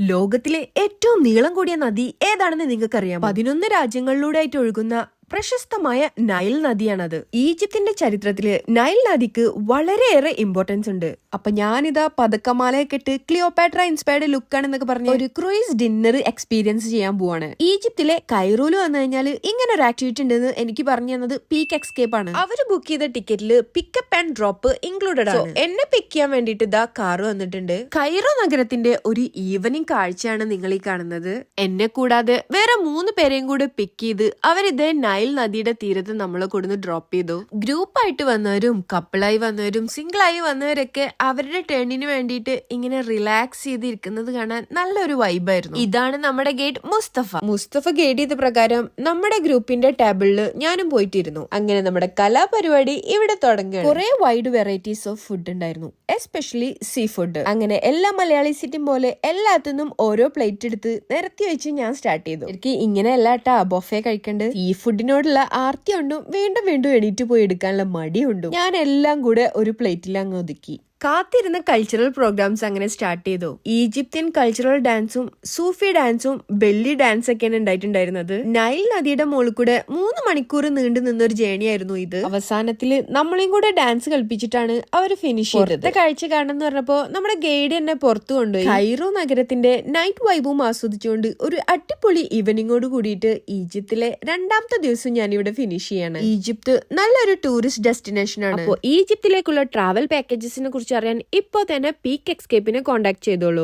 ലോകത്തിലെ ഏറ്റവും നീളം കൂടിയ നദി ഏതാണെന്ന് നിങ്ങൾക്കറിയാം? 11 രാജ്യങ്ങളിലൂടെ ആയിട്ട് ഒഴുകുന്ന പ്രശസ്തമായ നൈൽ നദിയാണത്. ഈജിപ്തിന്റെ ചരിത്രത്തില് നൈൽ നദിക്ക് വളരെയേറെ ഇമ്പോർട്ടൻസ് ഉണ്ട്. അപ്പൊ ഞാനിതാ പതക്കമാലയൊക്കെ ഇട്ട് ക്ലിയോപാട്ര ഇൻസ്പയർഡ് ലുക്ക് ആണെന്നൊക്കെ പറഞ്ഞ ഒരു ക്രൂയിസ് ഡിന്നർ എക്സ്പീരിയൻസ് ചെയ്യാൻ പോവാണ്. ഈജിപ്തിലെ കൈറോല് വന്നു കഴിഞ്ഞാല് ഇങ്ങനെ ഒരു ആക്ടിവിറ്റി ഉണ്ടെന്ന് എനിക്ക് പറഞ്ഞു തന്നത് പീക്ക് എക്സ്കേപ്പ് ആണ്. അവര് ബുക്ക് ചെയ്ത ടിക്കറ്റില് പിക്കപ്പ് ആൻഡ് ഡ്രോപ്പ് ഇൻക്ലൂഡഡ് ആണ്. എന്നെ പിക്ക് ചെയ്യാൻ വേണ്ടിട്ട് ഇതാ കാറ് വന്നിട്ടുണ്ട്. കൈറോ നഗരത്തിന്റെ ഒരു ഈവനിങ് കാഴ്ചയാണ് നിങ്ങൾ ഈ കാണുന്നത്. എന്നെ കൂടാതെ വേറെ 3 പേരെയും കൂടെ പിക്ക് ചെയ്ത് അവരിതേ നൈൽ നദിയുടെ തീരത്ത് നമ്മളെ കൊടുന്ന് ഡ്രോപ്പ് ചെയ്തു. ഗ്രൂപ്പായിട്ട് വന്നവരും കപ്പിളായി വന്നവരും സിംഗിളായി വന്നവരൊക്കെ അവരുടെ ടേണിന് വേണ്ടിയിട്ട് ഇങ്ങനെ റിലാക്സ് ചെയ്തിരിക്കുന്നത് കാണാൻ നല്ലൊരു വൈബായിരുന്നു. ഇതാണ് നമ്മുടെ ഗൈഡ് മുസ്തഫ ഗൈഡ് ചെയ്ത പ്രകാരം നമ്മുടെ ഗ്രൂപ്പിന്റെ ടേബിളില് ഞാനും പോയിട്ടിരുന്നു. അങ്ങനെ നമ്മുടെ കലാപരിപാടി ഇവിടെ തുടങ്ങി. കുറെ വൈഡ് വെറൈറ്റീസ് ഓഫ് ഫുഡ് ഉണ്ടായിരുന്നു, എസ്പെഷ്യലി സീ ഫുഡ്. അങ്ങനെ എല്ലാ മലയാളി സിറ്റും പോലെ എല്ലാത്തിനും ഓരോ പ്ലേറ്റ് എടുത്ത് നിരത്തി വെച്ച് ഞാൻ സ്റ്റാർട്ട് ചെയ്തു. എനിക്ക് ഇങ്ങനെ അല്ലാട്ടാ ബൊഫെ കഴിക്കേണ്ടത്. സീ ഫുഡിനോടുള്ള ആർത്തി ഉണ്ടും വീണ്ടും വീണ്ടും എണീറ്റ് പോയി എടുക്കാനുള്ള മടിയുണ്ടും ഞാൻ എല്ലാം കൂടെ ഒരു പ്ലേറ്റിൽ അങ്ങ് ഒതുക്കി. കാത്തിരുന്ന കൾച്ചറൽ പ്രോഗ്രാംസ് അങ്ങനെ സ്റ്റാർട്ട് ചെയ്തു. ഈജിപ്ത്യൻ കൾച്ചറൽ ഡാൻസും സൂഫി ഡാൻസും ബെല്ലി ഡാൻസ് ഒക്കെയാണ് ഉണ്ടായിട്ടുണ്ടായിരുന്നത്. നൈൽ നദിയുടെ മുകളിൽ കൂടെ 3 മണിക്കൂർ നീണ്ടു നിന്നൊരു ജേണി ആയിരുന്നു ഇത്. അവസാനത്തില് നമ്മളെയും കൂടെ ഡാൻസ് കളിപ്പിച്ചിട്ടാണ് അവർ ഫിനിഷ് ചെയ്തത്. കാഴ്ച കാണുന്ന പറഞ്ഞപ്പോ നമ്മുടെ ഗൈഡ് എന്നെ പുറത്തു കൊണ്ടുപോയി കൈറോ നഗരത്തിന്റെ നൈറ്റ് വൈബും ആസ്വദിച്ചുകൊണ്ട് ഒരു അടിപൊളി ഈവനിങ്ങോട് കൂടിയിട്ട് ഈജിപ്തിലെ 2ാമത്തെ ദിവസം ഞാൻ ഇവിടെ ഫിനിഷ് ചെയ്യാണ്. ഈജിപ്ത് നല്ലൊരു ടൂറിസ്റ്റ് ഡെസ്റ്റിനേഷൻ ആണ്. അപ്പോൾ ഈജിപ്തിലേക്കുള്ള ട്രാവൽ പാക്കേജസിനെ കുറിച്ച് അറിയാൻ ഇപ്പോ തന്നെ പീക്ക് എക്സ്കേപ്പിനെ കോൺടാക്ട് ചെയ്തോളൂ.